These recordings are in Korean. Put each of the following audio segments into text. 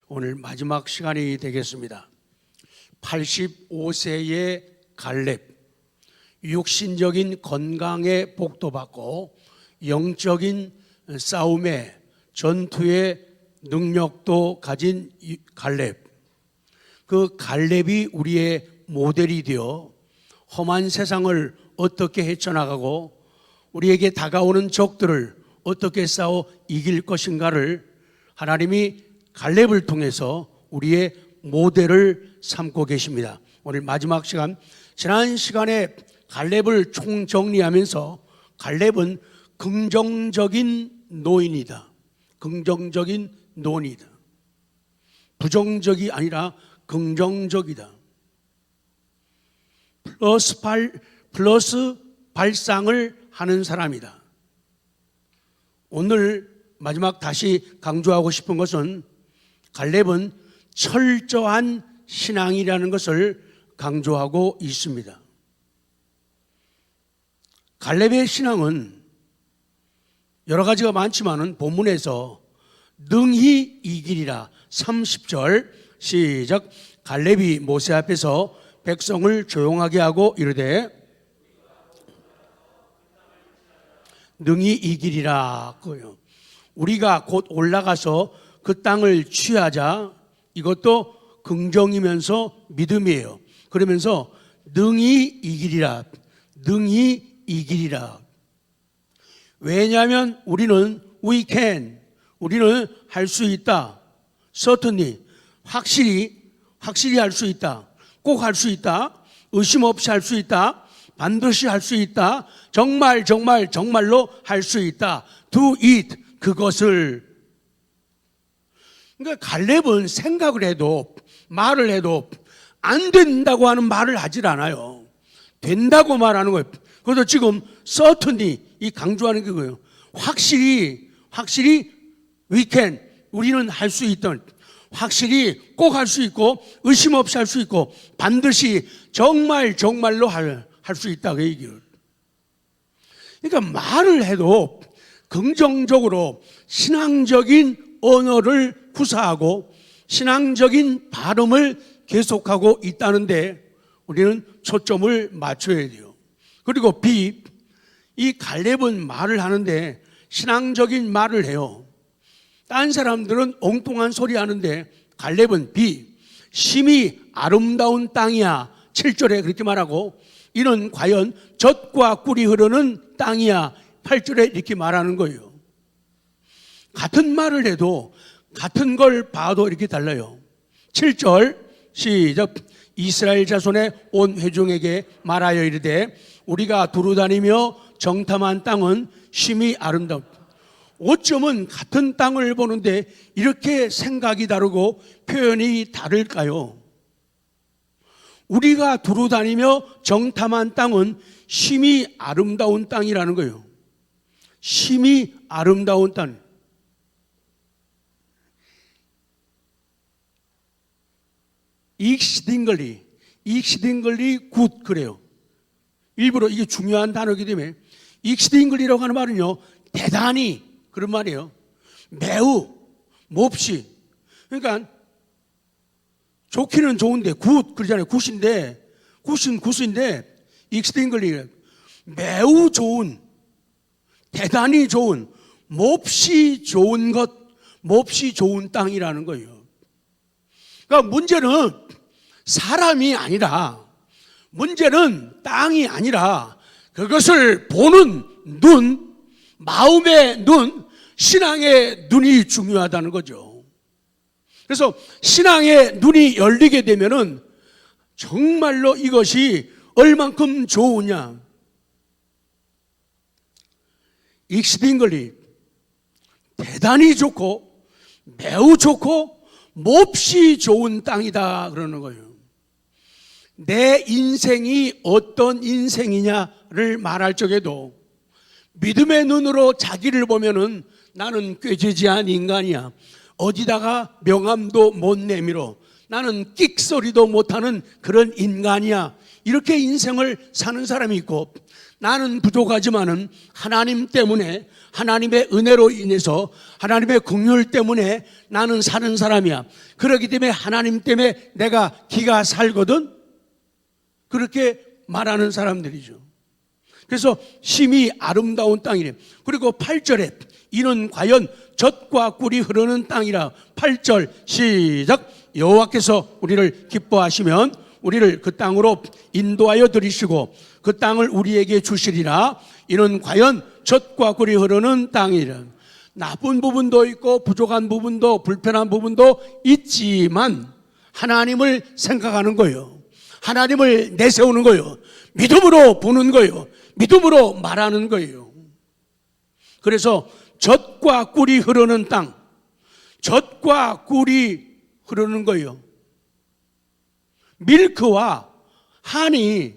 오늘 마지막 시간이 되겠습니다. 85세의 갈렙, 육신적인 건강에 복도받고 영적인 싸움에 전투의 능력도 가진 갈렙, 그 갈렙이 우리의 모델이 되어 험한 세상을 어떻게 헤쳐나가고 우리에게 다가오는 적들을 어떻게 싸워 이길 것인가를 하나님이 갈렙을 통해서 우리의 모델을 삼고 계십니다. 오늘 마지막 시간, 지난 시간에 갈렙을 총정리하면서 갈렙은 긍정적인 노인이다. 긍정적인 노인이다. 부정적이 아니라 긍정적이다. 플러스 발상을 하는 사람이다. 오늘 마지막 다시 강조하고 싶은 것은 갈렙은 철저한 신앙이라는 것을 강조하고 있습니다. 갈렙의 신앙은 여러 가지가 많지만은 본문에서 능히 이기리라 30절 시작. 갈렙이 모세 앞에서 백성을 조용하게 하고 이르되 능히 이기리라. 우리가 곧 올라가서 그 땅을 취하자. 이것도 긍정이면서 믿음이에요. 그러면서 능히 이기리라. 능히 이기리라. 왜냐하면 우리는 we can, 우리는 할 수 있다. certainly, 확실히 할 수 있다. 꼭 할 수 있다. 의심 없이 할 수 있다. 반드시 할 수 있다. 정말로 할 수 있다. do it, 그것을. 그러니까 갈렙은 생각을 해도 말을 해도 안 된다고 하는 말을 하질 않아요. 된다고 말하는 거예요. 그래서 지금 certainly 이 강조하는 게 그거예요. 확실히 we can, 우리는 할 수 있던, 확실히 꼭 할 수 있고 의심 없이 할 수 있고 반드시 정말로 할 수 있다 그 얘기를. 그러니까 말을 해도 긍정적으로 신앙적인 언어를 구사하고 신앙적인 발음을 계속하고 있다는데 우리는 초점을 맞춰야 돼요. 그리고 B, 이 갈렙은 말을 하는데 신앙적인 말을 해요. 딴 사람들은 엉뚱한 소리 하는데 갈렙은 B, 심히 아름다운 땅이야 7절에 그렇게 말하고 이는 과연 젖과 꿀이 흐르는 땅이야 8절에 이렇게 말하는 거예요. 같은 말을 해도 같은 걸 봐도 이렇게 달라요. 7절 시작. 이스라엘 자손의 온 회중에게 말하여 이르되 우리가 두루다니며 정탐한 땅은 심히 아름다운. 어쩌면 같은 땅을 보는데 이렇게 생각이 다르고 표현이 다를까요? 우리가 두루다니며 정탐한 땅은 심히 아름다운 땅이라는 거예요. 심히 아름다운 땅. 익시딩글리 굿 그래요. 일부러 이게 중요한 단어이기 때문에 익시딩글리라고 하는 말은요 대단히 그런 말이에요. 매우, 몹시. 그러니까 좋기는 좋은데 굿 그러잖아요. 굿인데 익스팅글리 매우 좋은, 대단히 좋은, 몹시 좋은 것, 몹시 좋은 땅이라는 거예요. 그러니까 문제는 사람이 아니라, 문제는 땅이 아니라 그것을 보는 눈, 마음의 눈, 신앙의 눈이 중요하다는 거죠. 그래서 신앙의 눈이 열리게 되면은 정말로 이것이 얼만큼 좋으냐. 익스팅글리 대단히 좋고 매우 좋고 몹시 좋은 땅이다 그러는 거예요. 내 인생이 어떤 인생이냐를 말할 적에도 믿음의 눈으로 자기를 보면은 나는 꾀지지한 인간이야. 어디다가 명함도 못 내밀어. 나는 끽소리도 못하는 그런 인간이야. 이렇게 인생을 사는 사람이 있고 나는 부족하지만은 하나님 때문에, 하나님의 은혜로 인해서, 하나님의 긍휼 때문에 나는 사는 사람이야. 그렇기 때문에 하나님 때문에 내가 기가 살거든. 그렇게 말하는 사람들이죠. 그래서 심히 아름다운 땅이래. 그리고 8절에 이는 과연 젖과 꿀이 흐르는 땅이라. 8절 시작. 여호와께서 우리를 기뻐하시면 우리를 그 땅으로 인도하여 들이시고 그 땅을 우리에게 주시리라. 이는 과연 젖과 꿀이 흐르는 땅이라. 나쁜 부분도 있고 부족한 부분도 불편한 부분도 있지만 하나님을 생각하는 거예요. 하나님을 내세우는 거예요. 믿음으로 보는 거예요. 믿음으로 말하는 거예요. 그래서 젖과 꿀이 흐르는 땅, 젖과 꿀이 흐르는 거예요. 밀크와 허니,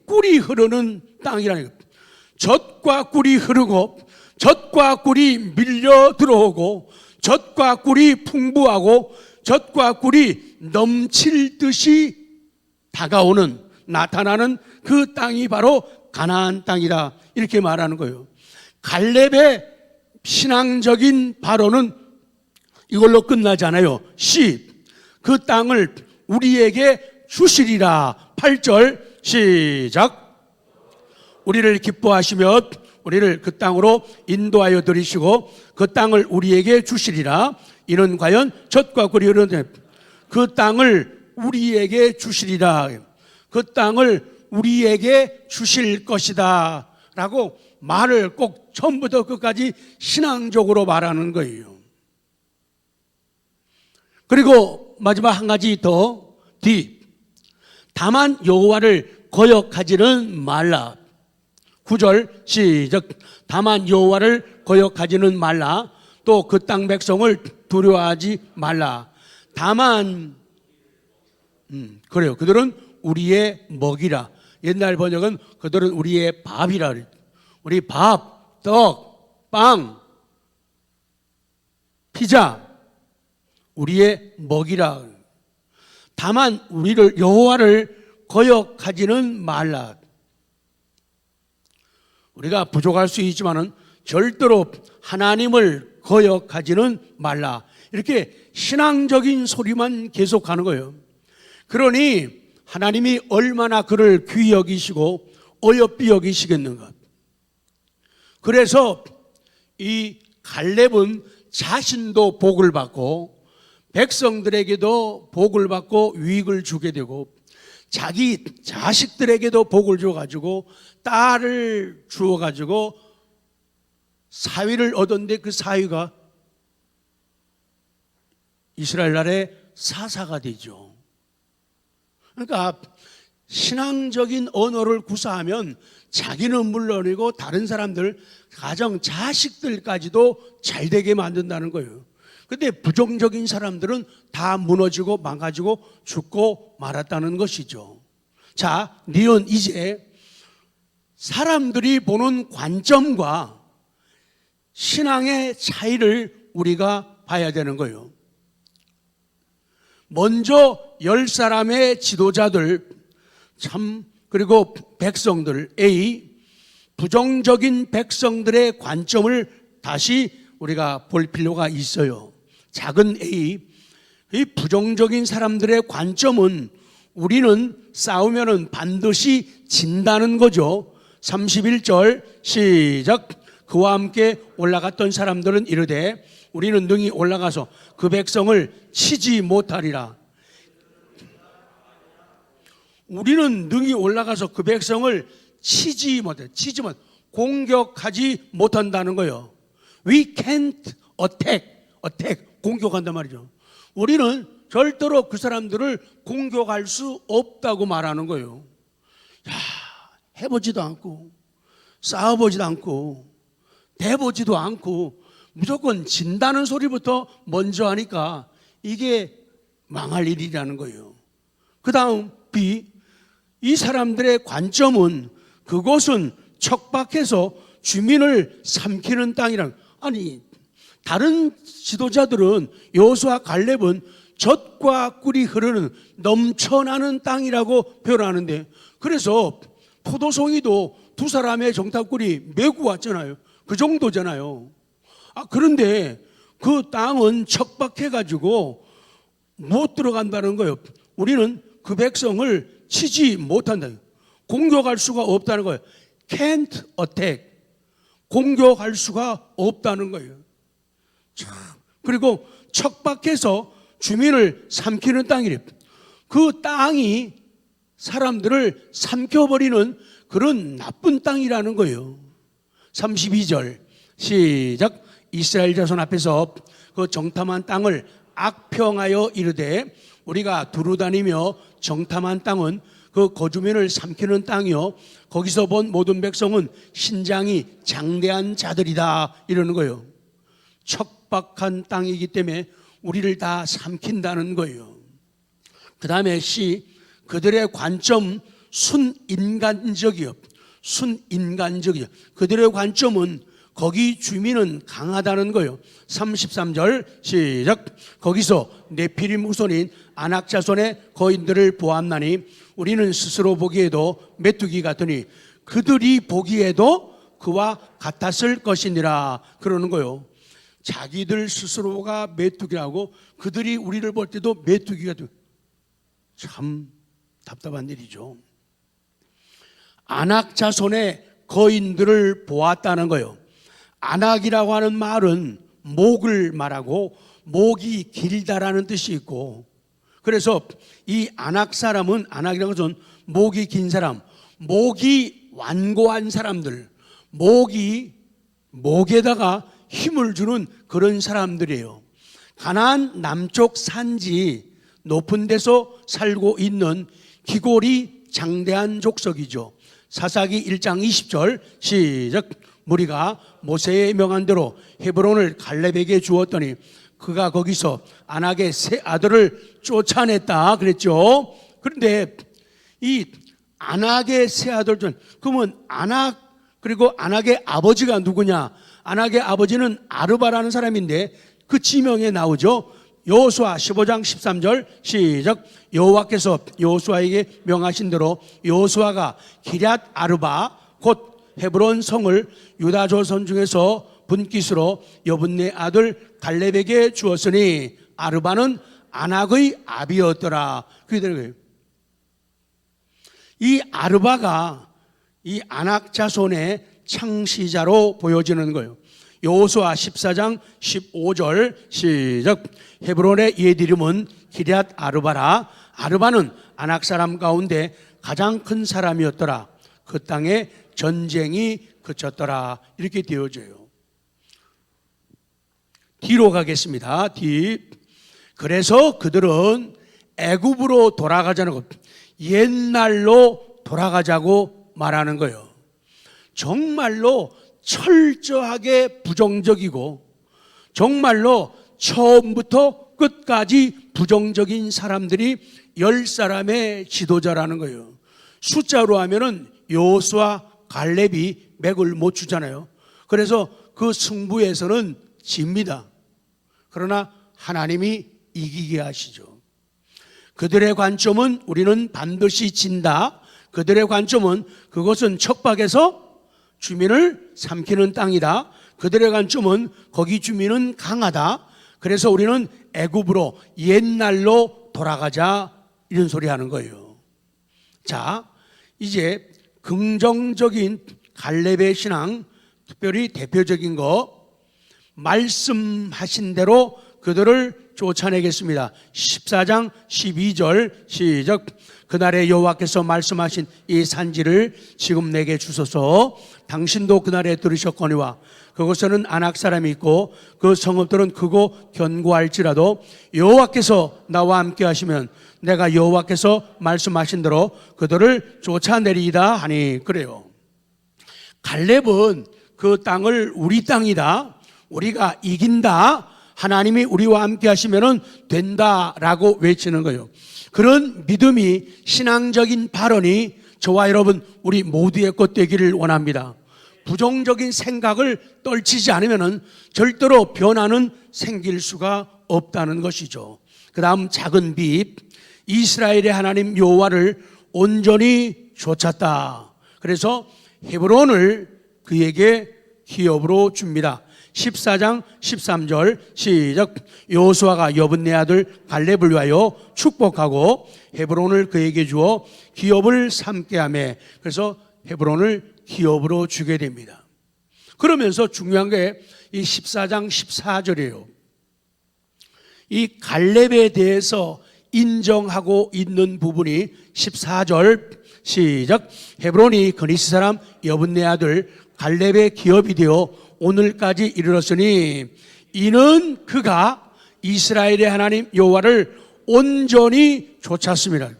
꿀이 흐르는 땅이라는 거예요. 젖과 꿀이 흐르고 젖과 꿀이 밀려 들어오고 젖과 꿀이 풍부하고 젖과 꿀이 넘칠 듯이 다가오는, 나타나는 그 땅이 바로 가나안 땅이다, 이렇게 말하는 거예요. 갈렙의 신앙적인 발언은 이걸로 끝나지 않아요. 그 땅을 우리에게 주시리라. 8절 시작. 우리를 기뻐하시며 우리를 그 땅으로 인도하여 들이시고 그 땅을 우리에게 주시리라. 이는 과연 젖과 꿀이 흐르는 그 땅을 우리에게 주시리라. 그 땅을 우리에게 주실 것이다 라고 말을 꼭 처음부터 끝까지 신앙적으로 말하는 거예요. 그리고 마지막 한 가지 더, 다만 여호와를 거역하지는 말라. 9절 시작. 다만 여호와를 거역하지는 말라. 또 그 땅 백성을 두려워하지 말라. 다만 그래요. 그들은 우리의 먹이라. 옛날 번역은 그들은 우리의 밥이라. 우리 밥, 떡, 빵, 피자, 우리의 먹이라. 다만 우리를, 여호와를 거역하지는 말라. 우리가 부족할 수 있지만은 절대로 하나님을 거역하지는 말라. 이렇게 신앙적인 소리만 계속하는 거예요. 그러니 하나님이 얼마나 그를 귀히 여기시고 어여삐 여기시겠는가. 그래서 이 갈렙은 자신도 복을 받고 백성들에게도 복을 받고 유익을 주게 되고 자기 자식들에게도 복을 줘가지고 딸을 주어가지고 사위를 얻었는데 그 사위가 이스라엘 나라의 사사가 되죠. 그러니까 신앙적인 언어를 구사하면 자기는 물론이고 다른 사람들, 가정 자식들까지도 잘 되게 만든다는 거예요. 근데 부정적인 사람들은 다 무너지고 망가지고 죽고 말았다는 것이죠. 자, 니은 이제 사람들이 보는 관점과 신앙의 차이를 우리가 봐야 되는 거예요. 먼저 10사람의 지도자들, 그리고 백성들, 부정적인 백성들의 관점을 다시 우리가 볼 필요가 있어요. 작은 이 부정적인 사람들의 관점은 우리는 싸우면은 반드시 진다는 거죠. 31절 시작. 그와 함께 올라갔던 사람들은 이르되 우리는 능히 올라가서 그 백성을 치지 못하리라. 우리는 능히 올라가서 그 백성을 치지 못해. 공격하지 못한다는 거예요. We can't attack. 공격한단 말이죠. 우리는 절대로 그 사람들을 공격할 수 없다고 말하는 거예요. 야, 해보지도 않고 싸워보지도 않고 대보지도 않고 무조건 진다는 소리부터 먼저 하니까 이게 망할 일이라는 거예요. 그 다음 이 사람들의 관점은 그곳은 척박해서 주민을 삼키는 땅이란, 아니 다른 지도자들은 여호수아 갈렙은 젖과 꿀이 흐르는 넘쳐나는 땅이라고 표현하는데, 그래서 포도송이도 두 사람의 정탐꾼이 메고 왔잖아요. 그 정도잖아요. 그런데 그 땅은 척박해가지고 못 들어간다는 거예요. 우리는 그 백성을 치지 못한다. 공격할 수가 없다는 거예요. Can't attack. 공격할 수가 없다는 거예요. 참. 그리고 척박해서 주민을 삼키는 땅이래요. 그 땅이 사람들을 삼켜버리는 그런 나쁜 땅이라는 거예요. 32절 시작. 이스라엘 자손 앞에서 그 정탐한 땅을 악평하여 이르되 우리가 두루다니며 정탐한 땅은 그 거주민을 삼키는 땅이요 거기서 본 모든 백성은 신장이 장대한 자들이다 이러는 거예요. 척박한 땅이기 때문에 우리를 다 삼킨다는 거예요. 그 다음에 시 그들의 관점 순인간적이요. 순인간적이요. 그들의 관점은 거기 주민은 강하다는 거예요. 33절 시작. 거기서 네피림 후손인 아낙 자손의 거인들을 보았나니 우리는 스스로 보기에도 메뚜기 같으니 그들이 보기에도 그와 같았을 것이니라 그러는 거예요. 자기들 스스로가 메뚜기라고 그들이 우리를 볼 때도 메뚜기 같은, 참 답답한 일이죠. 아낙 자손의 거인들을 보았다는 거예요. 아낙이라고 하는 말은 목을 말하고 목이 길다라는 뜻이 있고, 그래서 이 아낙 사람은, 아낙이라는 것은 목이 긴 사람, 목이 완고한 사람들, 목에다가 힘을 주는 그런 사람들이에요. 가나안 남쪽 산지 높은 데서 살고 있는 기골이 장대한 족속이죠. 사사기 1장 20절 시작. 무리가 모세의 명한 대로 헤브론을 갈렙에게 주었더니 그가 거기서 아낙의 세 아들을 쫓아냈다 그랬죠. 그런데 이 아낙의 세 아들 중, 그러면 아낙, 그리고 아낙의 아버지가 누구냐? 아낙의 아버지는 아르바라는 사람인데 그 지명에 나오죠. 여호수아 15장 13절 시작. 여호와께서 여호수아에게 명하신 대로 여호수아가 기럇 아르바 곧 헤브론 성을 유다 조선 중에서 분깃으로 여분네 아들 갈렙에게 주었으니 아르바는 아낙의 아비였더라. 그게 되는 거예요. 이 아르바가 이 아낙 자손의 창시자로 보여지는 거예요. 여호수아 14장 15절 시작. 헤브론의 옛 이름은 기럇 아르바라. 아르바는 아낙 사람 가운데 가장 큰 사람이었더라. 그 땅에 전쟁이 그쳤더라. 이렇게 되어져요. 뒤로 가겠습니다. 그래서 그들은 애굽으로 돌아가자는 것, 옛날로 돌아가자고 말하는 거예요. 정말로 철저하게 부정적이고 정말로 처음부터 끝까지 부정적인 사람들이 10사람의 지도자라는 거예요. 숫자로 하면은 여호수아, 갈렙이 맥을 못 주잖아요. 그래서 그 승부에서는 집니다. 그러나 하나님이 이기게 하시죠. 그들의 관점은 우리는 반드시 진다. 그들의 관점은 그것은 척박에서 주민을 삼키는 땅이다. 그들의 관점은 거기 주민은 강하다. 그래서 우리는 애굽으로 옛날로 돌아가자 이런 소리 하는 거예요. 자, 이제 긍정적인 갈렙의 신앙, 특별히 대표적인 거, 말씀하신 대로 그들을 쫓아내겠습니다. 14장 12절 시작. 그날에 여호와께서 말씀하신 이 산지를 지금 내게 주소서. 당신도 그날에 들으셨거니와 그곳에는 아낙 사람이 있고 그 성읍들은 크고 견고할지라도 여호와께서 나와 함께 하시면 내가 여호와께서 말씀하신 대로 그들을 쫓아내리이다 하니. 그래요. 갈렙은 그 땅을 우리 땅이다, 우리가 이긴다, 하나님이 우리와 함께 하시면 된다라고 외치는 거예요. 그런 믿음이, 신앙적인 발언이 저와 여러분 우리 모두의 것 되기를 원합니다. 부정적인 생각을 떨치지 않으면 절대로 변화는 생길 수가 없다는 것이죠. 그 다음 작은 빛, 이스라엘의 하나님 여호와를 온전히 쫓았다. 그래서 헤브론을 그에게 기업으로 줍니다. 14장 13절 시작. 여호수아가 여분네 아들 갈렙을 위하여 축복하고 헤브론을 그에게 주어 기업을 삼게 하며, 그래서 헤브론을 기업으로 주게 됩니다. 그러면서 중요한 게 이 14장 14절이에요. 이 갈렙에 대해서 인정하고 있는 부분이 14절 시작. 헤브론이 그니스 사람 여분네 아들 갈렙의 기업이 되어 오늘까지 이르렀으니 이는 그가 이스라엘의 하나님 여호와를 온전히 좇았습니다.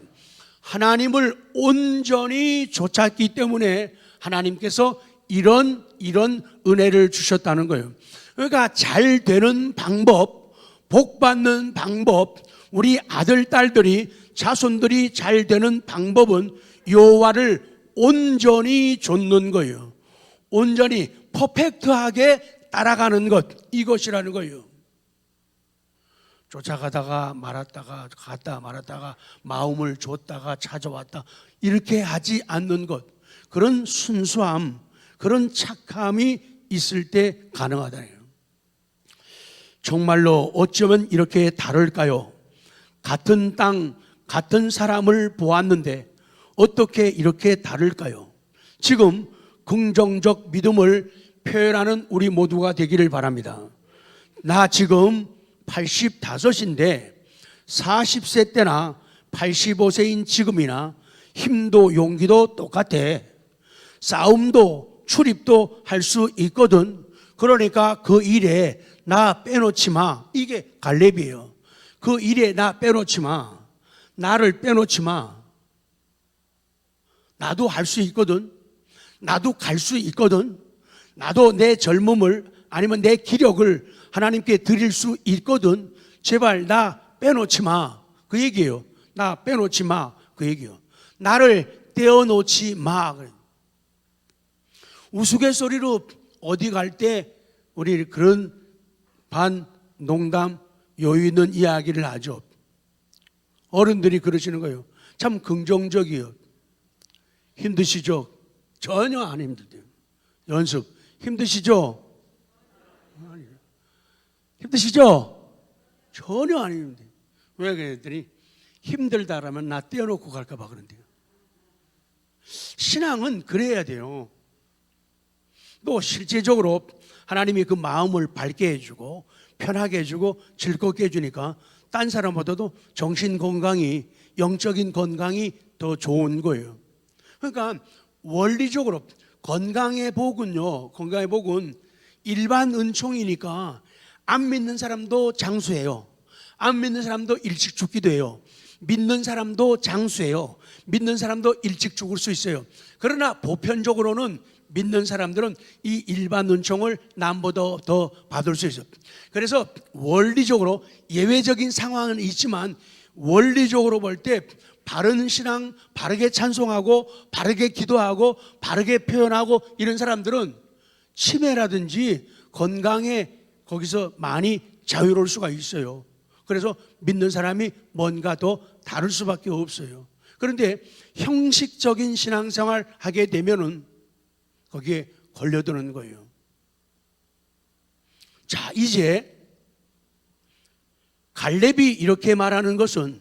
하나님을 온전히 좇았기 때문에 하나님께서 이런 은혜를 주셨다는 거예요. 그러니까 잘 되는 방법, 복 받는 방법, 우리 아들, 딸들이, 자손들이 잘 되는 방법은 여호와를 온전히 좇는 거예요. 온전히 퍼펙트하게 따라가는 것, 이것이라는 거예요. 쫓아가다가 말았다가 갔다 말았다가 마음을 줬다가 찾아왔다, 이렇게 하지 않는 것, 그런 순수함, 그런 착함이 있을 때 가능하다요. 정말로 어쩌면 이렇게 다를까요? 같은 땅, 같은 사람을 보았는데 어떻게 이렇게 다를까요? 지금 긍정적 믿음을 표현하는 우리 모두가 되기를 바랍니다. 나 지금 85인데 40세 때나 85세인 지금이나 힘도 용기도 똑같아. 싸움도 출입도 할 수 있거든. 그러니까 그 일에 나 빼놓지 마. 이게 갈렙이에요. 그 일에 나 빼놓지 마. 나를 빼놓지 마. 나도 할 수 있거든. 나도 갈 수 있거든. 나도 내 젊음을 아니면 내 기력을 하나님께 드릴 수 있거든. 제발 나 빼놓지 마. 그 얘기예요. 나 빼놓지 마. 그 얘기예요. 나를 떼어놓지 마. 우스갯소리로 어디 갈 때 우리 그런 반 농담 여유 있는 이야기를 하죠. 어른들이 그러시는 거예요. 참 긍정적이에요. 힘드시죠? 전혀 안 힘들대요. 연습 힘드시죠? 힘드시죠? 전혀 안 힘든데. 왜 그랬더니 힘들다라면 나 떼어놓고 갈까 봐 그런데요. 신앙은 그래야 돼요. 또 실제적으로 하나님이 그 마음을 밝게 해주고 편하게 해주고 즐겁게 해주니까 딴 사람보다도 정신 건강이, 영적인 건강이 더 좋은 거예요. 그러니까 원리적으로 건강의 복은요, 건강의 복은 일반 은총이니까 안 믿는 사람도 장수해요. 안 믿는 사람도 일찍 죽기도 해요. 믿는 사람도 장수해요. 믿는 사람도 일찍 죽을 수 있어요. 그러나 보편적으로는 믿는 사람들은 이 일반 은총을 남보다 더 받을 수 있어요. 그래서 원리적으로 예외적인 상황은 있지만 원리적으로 볼 때 바른 신앙, 바르게 찬송하고 바르게 기도하고 바르게 표현하고 이런 사람들은 치매라든지 건강에 거기서 많이 자유로울 수가 있어요. 그래서 믿는 사람이 뭔가 더 다를 수밖에 없어요. 그런데 형식적인 신앙생활 하게 되면은 거기에 걸려드는 거예요. 자, 이제 갈렙이 이렇게 말하는 것은,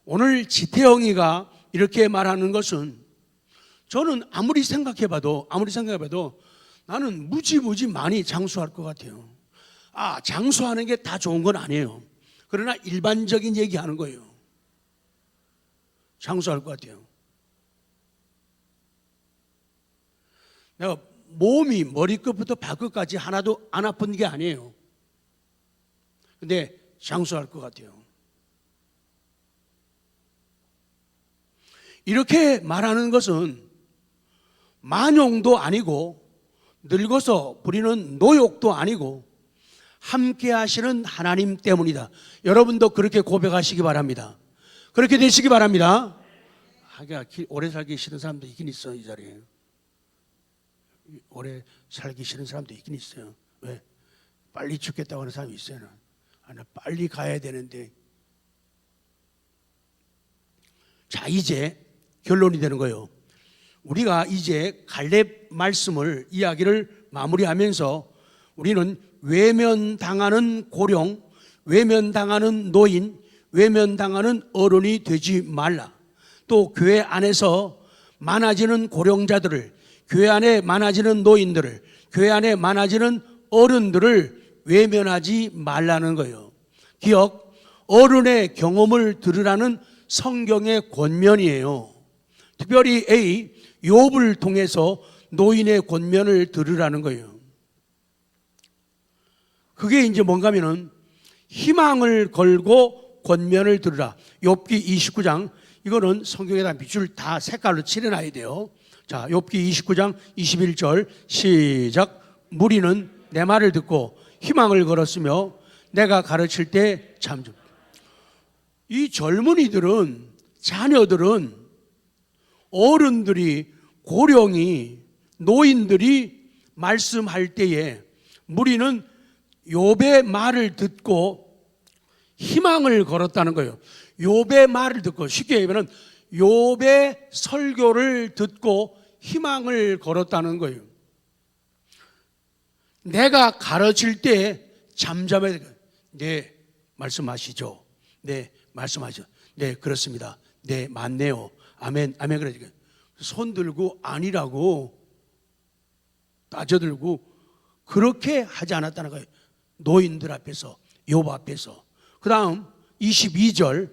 오늘 지태영이가 이렇게 말하는 것은, 저는 아무리 생각해봐도 나는 무지무지 많이 장수할 것 같아요. 장수하는 게 다 좋은 건 아니에요. 그러나 일반적인 얘기하는 거예요. 장수할 것 같아요. 내가 몸이 머리끝부터 발끝까지 하나도 안 아픈 게 아니에요. 근데 장수할 것 같아요. 이렇게 말하는 것은 만용도 아니고 늙어서 부리는 노욕도 아니고 함께 하시는 하나님 때문이다. 여러분도 그렇게 고백하시기 바랍니다. 그렇게 되시기 바랍니다. 하기야 오래 살기 싫은 사람도 있긴 있어. 이 자리에 오래 살기 싫은 사람도 있긴 있어요. 왜? 빨리 죽겠다고 하는 사람이 있어요. 나 빨리 가야 되는데. 자, 이제 결론이 되는 거예요. 우리가 이제 갈렙 말씀을 이야기를 마무리하면서 우리는 외면당하는 고령, 외면당하는 노인, 외면당하는 어른이 되지 말라. 또 교회 안에서 많아지는 고령자들을, 교회 안에 많아지는 노인들을, 교회 안에 많아지는 어른들을 외면하지 말라는 거예요. 기억, 어른의 경험을 들으라는 성경의 권면이에요. 특별히 욥을 통해서 노인의 권면을 들으라는 거예요. 그게 이제 뭔가 하면은 희망을 걸고 권면을 들으라. 욥기 29장, 이거는 성경에다 밑줄 다 색깔로 칠해놔야 돼요. 자, 욥기 29장 21절 시작. 무리는 내 말을 듣고 희망을 걸었으며 내가 가르칠 때 참 좀. 이 젊은이들은, 자녀들은, 어른들이, 고령이, 노인들이 말씀할 때에 무리는 욥의 말을 듣고 희망을 걸었다는 거예요. 욥의 말을 듣고, 쉽게 얘기하면 욥의 설교를 듣고 희망을 걸었다는 거예요. 내가 가르칠 때 잠잠해야 돼요. 네, 말씀하시죠. 네, 말씀하시죠. 네, 그렇습니다. 네, 맞네요. 아멘, 아멘. 그러니까 손 들고 아니라고 따져들고 그렇게 하지 않았다는 거예요. 노인들 앞에서, 욥 앞에서. 그 다음 22절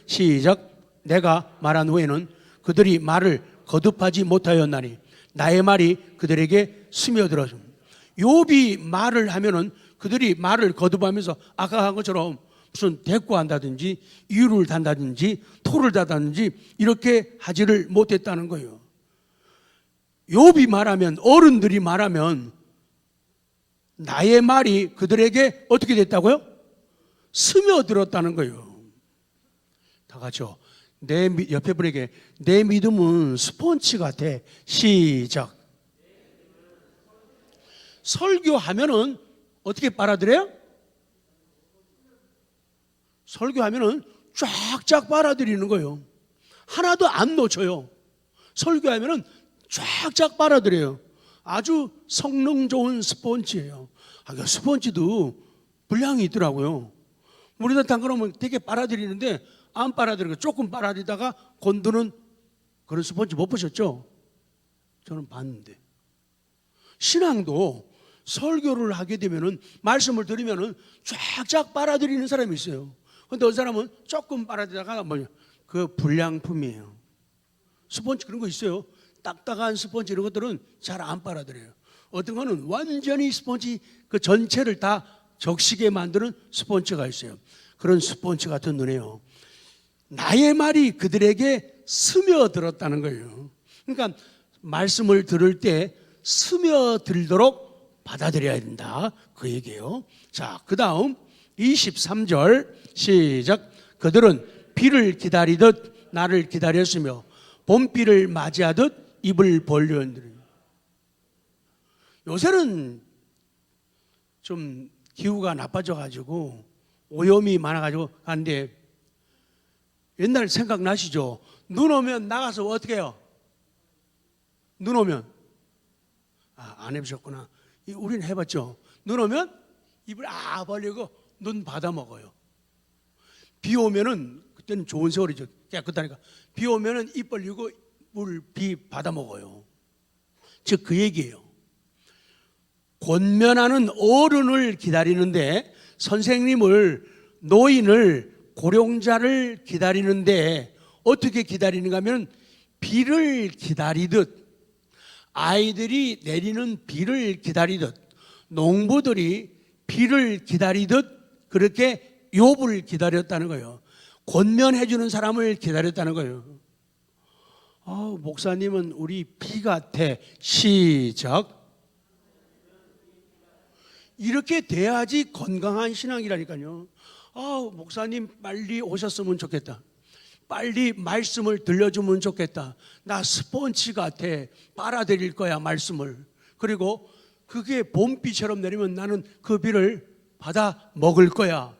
시작. 내가 말한 후에는 그들이 말을 거듭하지 못하였나니 나의 말이 그들에게 스며들어서. 욥이 말을 하면은 그들이 말을 거듭하면서 아까 한 것처럼 무슨 대꾸한다든지 이유를 단다든지 토를 다든지 이렇게 하지를 못했다는 거예요. 욥이 말하면, 어른들이 말하면 나의 말이 그들에게 어떻게 됐다고요? 스며들었다는 거예요. 다 같이요. 내 옆에 분에게 내 믿음은 스폰지 같아. 시작. 설교하면은 어떻게 빨아들여요? 설교하면은 쫙쫙 빨아들이는 거예요. 하나도 안 놓쳐요. 설교하면은 쫙쫙 빨아들여요. 아주 성능 좋은 스폰지예요. 스폰지도 분량이 있더라고요. 우리가 담그놓으면 되게 빨아들이는데 안 빨아들이고 조금 빨아들이다가 건드는 그런 스폰지 못 보셨죠? 저는 봤는데. 신앙도 설교를 하게 되면은, 말씀을 들으면은 쫙쫙 빨아들이는 사람이 있어요. 근데 어떤 사람은 조금 빨아들이다가 그 불량품이에요. 스폰지 그런 거 있어요. 딱딱한 스폰지 이런 것들은 잘 안 빨아들여요. 어떤 거는 완전히 스폰지 그 전체를 다 적시게 만드는 스폰지가 있어요. 그런 스폰지 같은 눈이에요. 나의 말이 그들에게 스며들었다는 거예요. 그러니까 말씀을 들을 때 스며들도록 받아들여야 된다, 그 얘기예요. 자, 그 다음 23절 시작. 그들은 비를 기다리듯 나를 기다렸으며 봄비를 맞이하듯 입을 벌렸느니. 요새는 좀 기후가 나빠져가지고 오염이 많아가지고 하는데, 옛날 생각나시죠? 눈 오면 나가서 어떻게 해요? 눈 오면 안 해보셨구나. 우리는 해봤죠. 눈 오면 입을 벌리고 눈 받아 먹어요. 비 오면은, 그때는 좋은 세월이죠. 깨끗하니까. 비 오면은 입 벌리고 비 받아 먹어요. 즉 그 얘기예요. 권면하는 어른을 기다리는데, 선생님을, 노인을, 고령자를 기다리는데 어떻게 기다리는가 하면 비를 기다리듯, 아이들이 내리는 비를 기다리듯, 농부들이 비를 기다리듯 그렇게 욥을 기다렸다는 거예요. 권면해 주는 사람을 기다렸다는 거예요. 목사님은 우리 비 같아. 시작. 이렇게 돼야지 건강한 신앙이라니까요. 목사님 빨리 오셨으면 좋겠다. 빨리 말씀을 들려주면 좋겠다. 나 스폰지 같아. 빨아들일 거야, 말씀을. 그리고 그게 봄비처럼 내리면 나는 그 비를 받아 먹을 거야.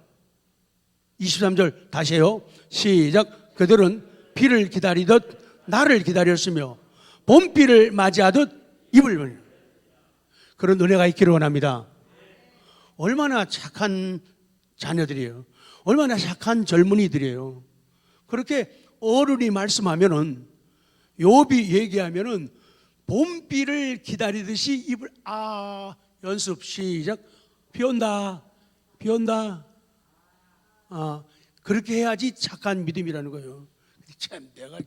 23절 다시 해요. 시작. 그들은 비를 기다리듯 나를 기다렸으며 봄비를 맞이하듯 입을 벌리는 그런 은혜가 있기를 원합니다. 얼마나 착한 자녀들이에요. 얼마나 착한 젊은이들이에요. 그렇게 어른이 말씀하면은, 욥이 얘기하면은 봄비를 기다리듯이 입을 연습 시작. 비 온다, 비 온다. 그렇게 해야지 착한 믿음이라는 거예요. 참 내가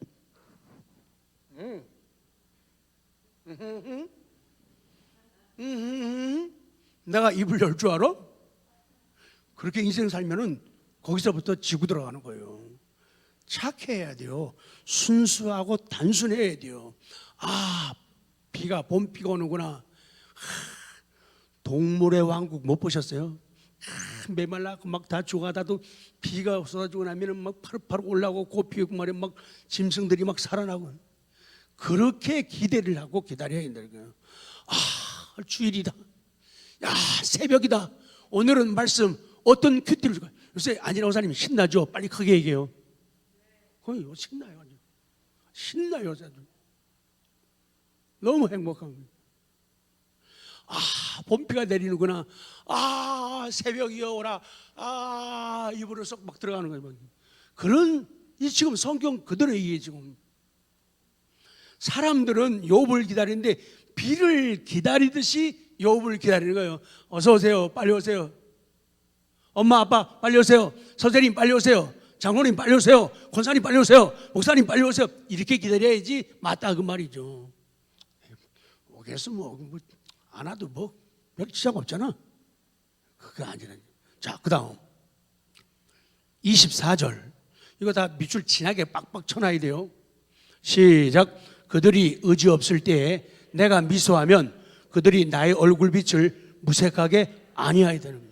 내가 입을 열 줄 알아? 그렇게 인생 살면은 거기서부터 지고 들어가는 거예요. 착해야 돼요. 순수하고 단순해야 돼요. 봄비가 오는구나. 동물의 왕국 못 보셨어요? 메말라고 막 다 죽어가다도 비가 쏟아지고 나면은 막 파릇파릇 올라오고 꽃 피우고 말이야, 막 짐승들이 막 살아나고. 그렇게 기대를 하고 기다려야 된다는 거예요. 주일이다. 새벽이다. 오늘은 말씀 어떤 큐티를 줄까요? 요새 안진아 목사님 신나죠? 빨리 크게 얘기해요. 거의 신나요. 신나요. 너무 행복한 거예요. 봄비가 내리는구나. 새벽이여 오라. 입으로 쏙 막 들어가는 거예요. 그런, 이 지금 성경 그대로 얘기해. 지금 사람들은 욥을 기다리는데 비를 기다리듯이 욥을 기다리는 거예요. 어서 오세요. 빨리 오세요. 엄마 아빠 빨리 오세요. 선생님 빨리 오세요. 장로님 빨리 오세요. 권사님 빨리 오세요. 목사님 빨리 오세요. 이렇게 기다려야지 맞다 그 말이죠. 오겠어 안 와도 별 지장 없잖아. 그게 아니라. 자, 그 다음 24절. 이거 다 밑줄 진하게 빡빡 쳐놔야 돼요. 시작. 그들이 의지 없을 때에 내가 미소하면 그들이 나의 얼굴빛을 무색하게 아니하야 되는 거예요.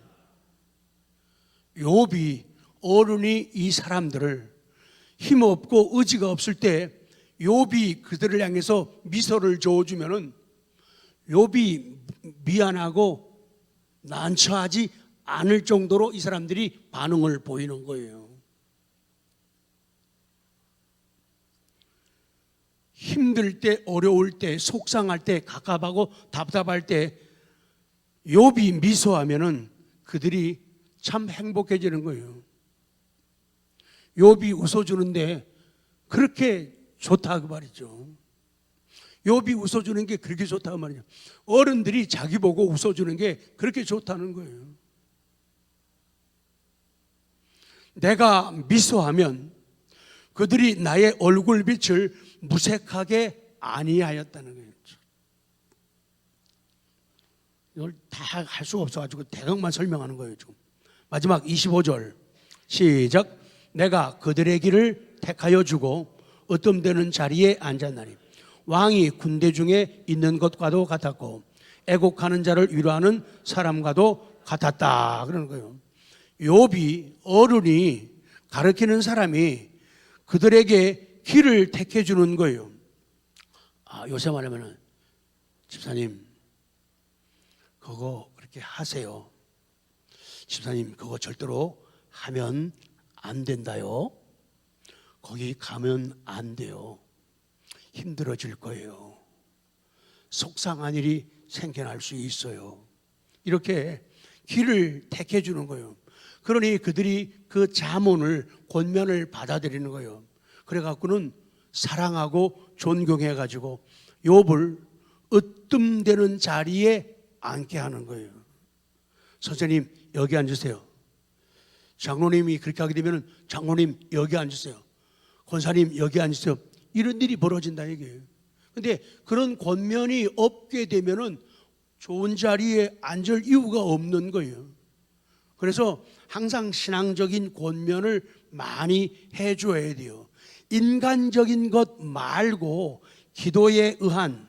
욥이, 어른이 이 사람들을 힘없고 의지가 없을 때 욥이 그들을 향해서 미소를 저어주면은 욥이 미안하고 난처하지 않을 정도로 이 사람들이 반응을 보이는 거예요. 힘들 때, 어려울 때, 속상할 때, 갑갑하고 답답할 때 욥이 미소하면은 그들이 참 행복해지는 거예요. 욥이 웃어주는데 그렇게 좋다 그 말이죠. 욥이 웃어주는 게 그렇게 좋다 그 말이죠. 어른들이 자기 보고 웃어주는 게 그렇게 좋다는 거예요. 내가 미소하면 그들이 나의 얼굴빛을 무색하게 아니하였다는 거예요. 이걸 다 할 수가 없어가지고 대강만 설명하는 거예요. 지금 마지막 25절 시작. 내가 그들의 길을 택하여 주고 으뜸되는 자리에 앉았나니 왕이 군대 중에 있는 것과도 같았고 애곡하는 자를 위로하는 사람과도 같았다 그러는 거예요. 욥이, 어른이 가르치는 사람이 그들에게 길을 택해 주는 거예요. 요새 말하면은 집사님 그거 그렇게 하세요. 집사님 그거 절대로 하면 안 된다요. 거기 가면 안 돼요. 힘들어질 거예요. 속상한 일이 생겨날 수 있어요. 이렇게 길을 택해 주는 거예요. 그러니 그들이 그 자문을, 권면을 받아들이는 거예요. 그래갖고는 사랑하고 존경해가지고 욥을 으뜸되는 자리에 앉게 하는 거예요. 선생님 여기 앉으세요. 장로님이 그렇게 하게 되면 장로님 여기 앉으세요. 권사님 여기 앉으세요. 이런 일이 벌어진다 이게. 근데 그런 권면이 없게 되면은 좋은 자리에 앉을 이유가 없는 거예요. 그래서 항상 신앙적인 권면을 많이 해줘야 돼요. 인간적인 것 말고 기도에 의한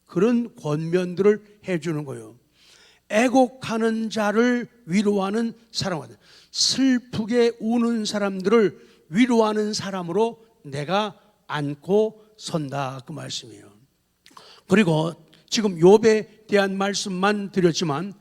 그런 권면들을 해주는 거예요. 애곡하는 자를 위로하는 사람들, 슬프게 우는 사람들을 위로하는 사람으로 내가 안고 선다 그 말씀이에요. 그리고 지금 욥에 대한 말씀만 드렸지만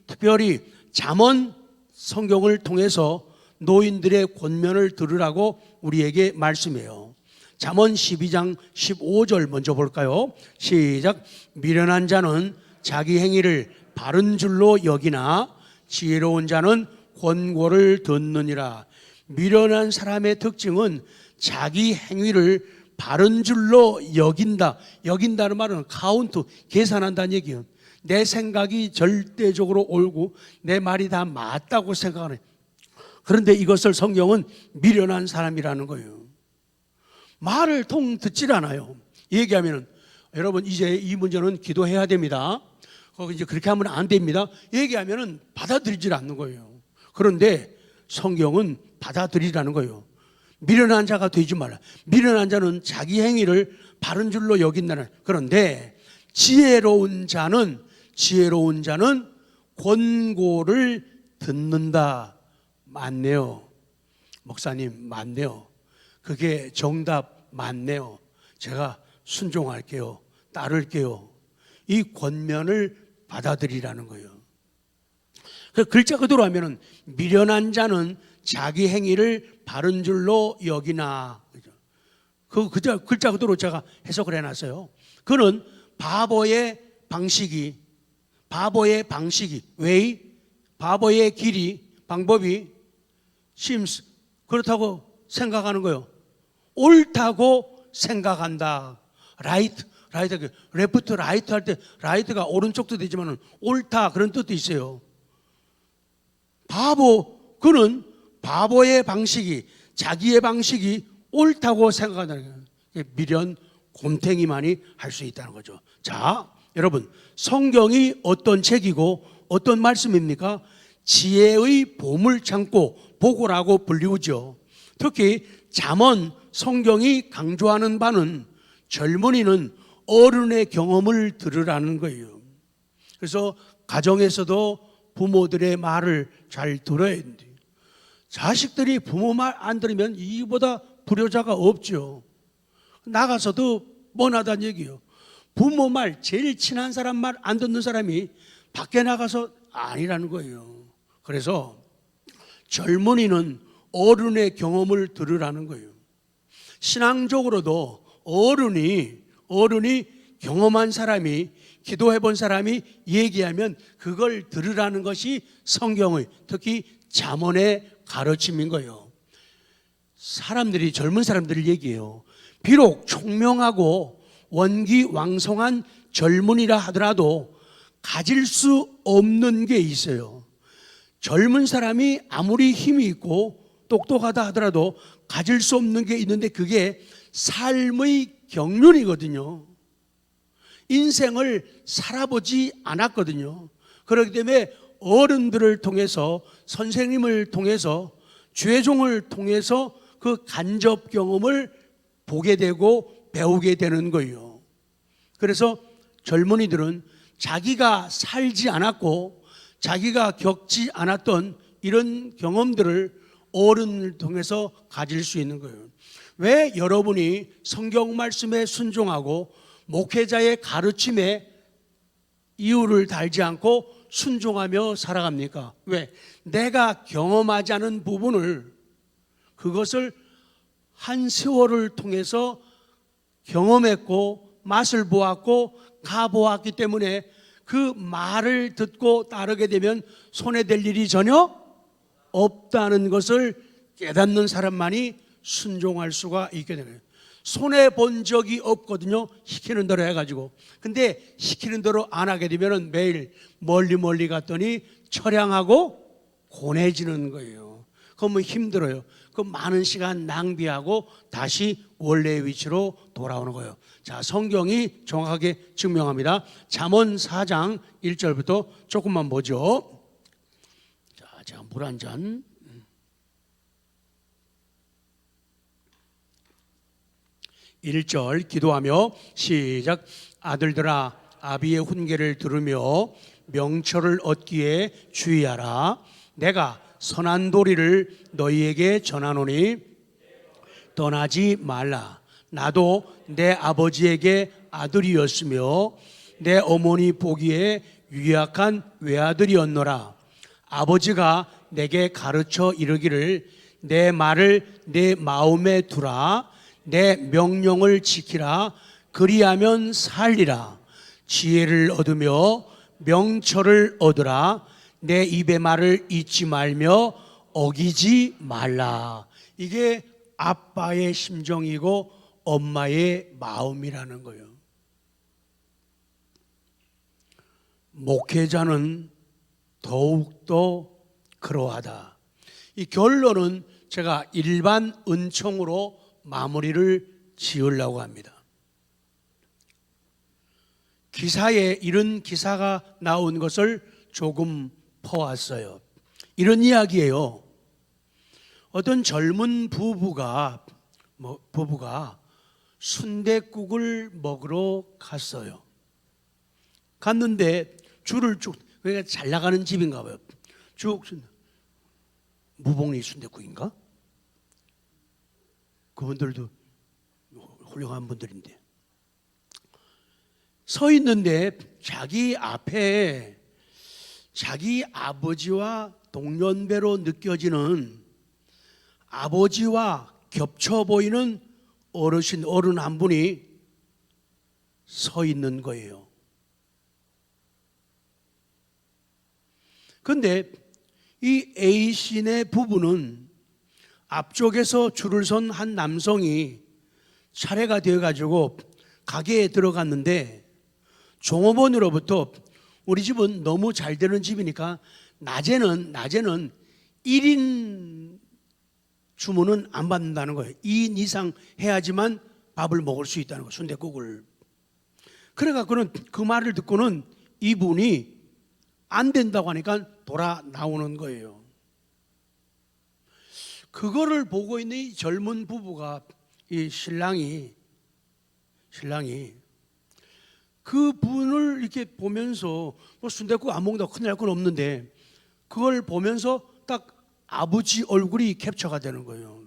특별히 잠언 성경을 통해서 노인들의 권면을 들으라고 우리에게 말씀해요. 잠언 12장 15절 먼저 볼까요? 시작. 미련한 자는 자기 행위를 바른 줄로 여기나 지혜로운 자는 권고를 듣느니라. 미련한 사람의 특징은 자기 행위를 바른 줄로 여긴다. 여긴다는 말은 카운트, 계산한다는 얘기예요. 내 생각이 절대적으로 옳고 내 말이 다 맞다고 생각하는. 그런데 이것을 성경은 미련한 사람이라는 거예요. 말을 통 듣질 않아요. 얘기하면은 여러분 이제 이 문제는 기도해야 됩니다. 거기 이제 그렇게 하면 안 됩니다. 얘기하면은 받아들이질 않는 거예요. 그런데 성경은 받아들이라는 거예요. 미련한 자가 되지 말라. 미련한 자는 자기 행위를 바른 줄로 여긴다는. 그런데 지혜로운 자는 권고를 듣는다. 맞네요. 목사님 맞네요. 그게 정답 맞네요. 제가 순종할게요. 따를게요. 이 권면을 받아들이라는 거예요. 그 글자 그대로 하면은 미련한 자는 자기 행위를 바른 줄로 여기나. 그 글자 그대로 제가 해석을 해놨어요. 그는 바보의 방식이 왜 바보의 길이 방법이 seems 그렇다고 생각하는 거예요. 옳다고 생각한다. right left right 할 때 right가 오른쪽도 되지만 옳다 그런 뜻도 있어요. 그는 바보의 방식이 자기의 방식이 옳다고 생각한다는 거예요. 미련 곰탱이만이 할 수 있다는 거죠. 자, 여러분 성경이 어떤 책이고 어떤 말씀입니까? 지혜의 보물창고 보고라고 불리우죠. 특히 잠언 성경이 강조하는 바는 젊은이는 어른의 경험을 들으라는 거예요. 그래서 가정에서도 부모들의 말을 잘 들어야 돼요. 자식들이 부모 말 안 들으면 이보다 불효자가 없죠. 나가서도 뻔하다는 얘기예요. 부모 말, 제일 친한 사람 말 안 듣는 사람이 밖에 나가서 아니라는 거예요. 그래서 젊은이는 어른의 경험을 들으라는 거예요. 신앙적으로도 어른이 경험한 사람이 기도해 본 사람이 얘기하면 그걸 들으라는 것이 성경의 특히 잠언의 가르침인 거예요. 젊은 사람들을 얘기해요. 비록 총명하고 원기왕성한 젊은이라 하더라도 가질 수 없는 게 있어요. 젊은 사람이 아무리 힘이 있고 똑똑하다 하더라도 가질 수 없는 게 있는데 그게 삶의 경륜이거든요. 인생을 살아보지 않았거든요. 그렇기 때문에 어른들을 통해서 선생님을 통해서 죄종을 통해서 그 간접 경험을 보게 되고 배우게 되는 거예요. 그래서 젊은이들은 자기가 살지 않았고 자기가 겪지 않았던 이런 경험들을 어른을 통해서 가질 수 있는 거예요. 왜 여러분이 성경 말씀에 순종하고 목회자의 가르침에 이유를 달지 않고 순종하며 살아갑니까? 왜? 내가 경험하지 않은 부분을 그것을 한 세월을 통해서 경험했고 맛을 보았고 가보았기 때문에 그 말을 듣고 따르게 되면 손해될 일이 전혀 없다는 것을 깨닫는 사람만이 순종할 수가 있게 되는 거예요. 손해본 적이 없거든요. 시키는 대로 해가지고. 근데 시키는 대로 안 하게 되면 매일 멀리 갔더니 처량하고 고뇌지는 거예요. 그러면 힘들어요. 그 많은 시간 낭비하고 다시 원래의 위치로 돌아오는 거예요. 자, 성경이 정확하게 증명합니다. 잠언 4장 1절부터 조금만 보죠. 자, 제가 물 한 잔. 1절 기도하며 시작. 아들들아 아비의 훈계를 들으며 명철을 얻기에 주의하라. 내가 선한 도리를 너희에게 전하노니 떠나지 말라. 나도 내 아버지에게 아들이었으며 내 어머니 보기에 유약한 외아들이었노라. 아버지가 내게 가르쳐 이르기를 내 말을 내 마음에 두라. 내 명령을 지키라. 그리하면 살리라. 지혜를 얻으며 명철을 얻으라. 내 입의 말을 잊지 말며 어기지 말라. 이게 아빠의 심정이고 엄마의 마음이라는 거예요. 목회자는 더욱더 그러하다. 이 결론은 제가 일반 은총으로 마무리를 지으려고 합니다. 기사에 이런 기사가 나온 것을 조금 퍼왔어요. 이런 이야기예요. 어떤 젊은 부부가 순댓국을 먹으러 갔어요. 갔는데 줄을 쭉, 그러니까 잘 나가는 집인가 봐요. 쭉 무복리 순댓국인가? 그분들도 훌륭한 분들인데 서 있는데 자기 앞에 자기 아버지와 동년배로 느껴지는 아버지와 겹쳐 보이는 어른 한 분이 서 있는 거예요. 그런데 이 A씨네 부부는 앞쪽에서 줄을 선 한 남성이 차례가 되어가지고 가게에 들어갔는데 종업원으로부터 우리 집은 너무 잘 되는 집이니까 낮에는 1인 주문은 안 받는다는 거예요. 2인 이상 해야지만 밥을 먹을 수 있다는 거예요. 순댓국을. 그래갖고는 그 말을 듣고는 이분이 안 된다고 하니까 돌아 나오는 거예요. 그거를 보고 있는 이 젊은 부부가, 이 신랑이 그 분을 이렇게 보면서 뭐 순댓국 안 먹는다고 큰일 날 건 없는데 그걸 보면서 딱 아버지 얼굴이 캡처가 되는 거예요.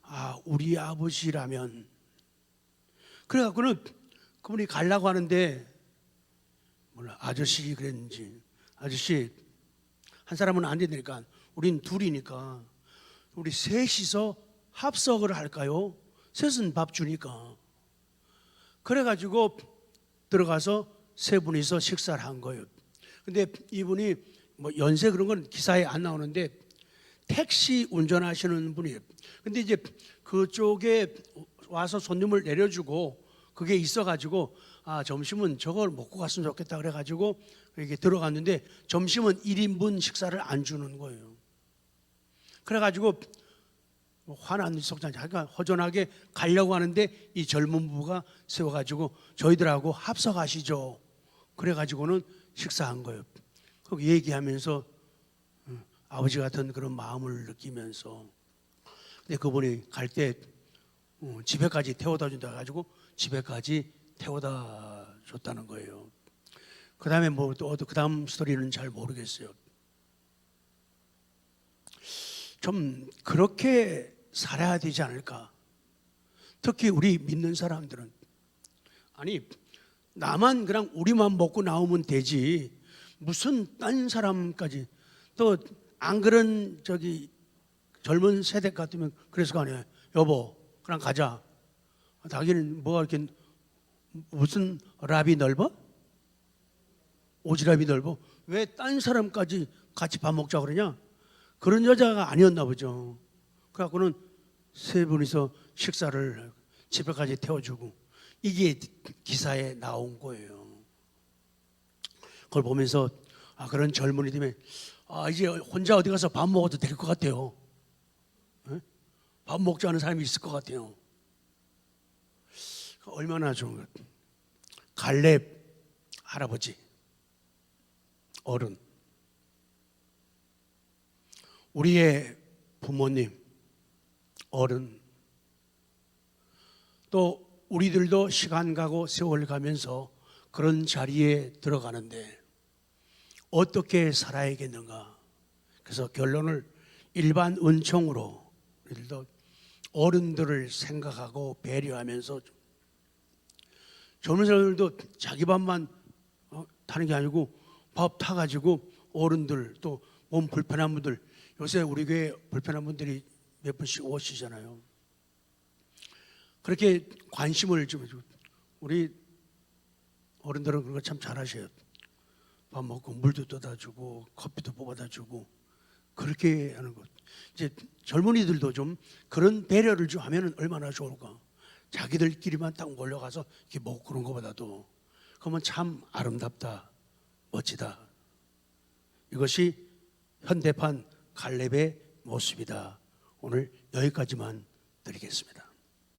아, 우리 아버지라면. 그래갖고는 그분이 가려고 하는데 몰라, 아저씨 그랬는지, 아저씨 한 사람은 안 되니까 우린 둘이니까 우리 셋이서 합석을 할까요? 셋은 밥 주니까. 그래가지고 들어가서 세 분이서 식사를 한 거예요. 근데 이분이 뭐 연세 그런 건 기사에 안 나오는데 택시 운전하시는 분이에요. 근데 이제 그쪽에 와서 손님을 내려주고 그게 있어가지고 아, 점심은 저걸 먹고 갔으면 좋겠다 그래가지고 이렇게 들어갔는데 점심은 1인분 식사를 안 주는 거예요. 그래가지고 화난 속장 자기가 허전하게 가려고 하는데 이 젊은 부부가 세워가지고 저희들하고 합석하시죠. 그래가지고는 식사한 거예요. 거기 얘기하면서 아버지 같은 그런 마음을 느끼면서 근데 그분이 갈 때 집에까지 태워다 준다 가지고 집에까지 태워다 줬다는 거예요. 그 다음에 뭐 또 그 다음 스토리는 잘 모르겠어요. 좀 그렇게 살아야 되지 않을까. 특히 우리 믿는 사람들은 아니 나만 그냥 우리만 먹고 나오면 되지 무슨 딴 사람까지 또 안 그런 저기 젊은 세대 같으면 그랬을 거 아니에요. 여보 그냥 가자. 자기는 뭐가 이렇게 무슨 랍이 넓어? 오지랖이 넓어? 왜 딴 사람까지 같이 밥 먹자 그러냐? 그런 여자가 아니었나 보죠. 그래갖고는 세 분이서 식사를 집에까지 태워주고 이게 기사에 나온 거예요. 그걸 보면서 아, 그런 젊은이 때문에 아, 이제 혼자 어디 가서 밥 먹어도 될 것 같아요. 네? 밥 먹자는 사람이 있을 것 같아요. 얼마나 좋은 것. 갈렙 할아버지 어른 우리의 부모님 어른 또 우리들도 시간 가고 세월 가면서 그런 자리에 들어가는데 어떻게 살아야겠는가. 그래서 결론을 일반 은총으로 우리들도 어른들을 생각하고 배려하면서 젊은 사람들도 자기 밥만 타는 게 아니고 밥 타가지고 어른들 또 몸 불편한 분들 요새 우리 교회 불편한 분들이 몇 분씩 오시잖아요. 그렇게 관심을 좀 해주고, 우리 어른들은 그런 거 참 잘하셔요. 밥 먹고 물도 떠다 주고 커피도 뽑아다 주고 그렇게 하는 것. 이제 젊은이들도 좀 그런 배려를 좀 하면은 얼마나 좋을까. 자기들끼리만 딱 몰려가서 이렇게 먹고 그런 것보다도 그러면 참 아름답다, 멋지다. 이것이 현대판 갈렙의 모습이다. 오늘 여기까지만 드리겠습니다.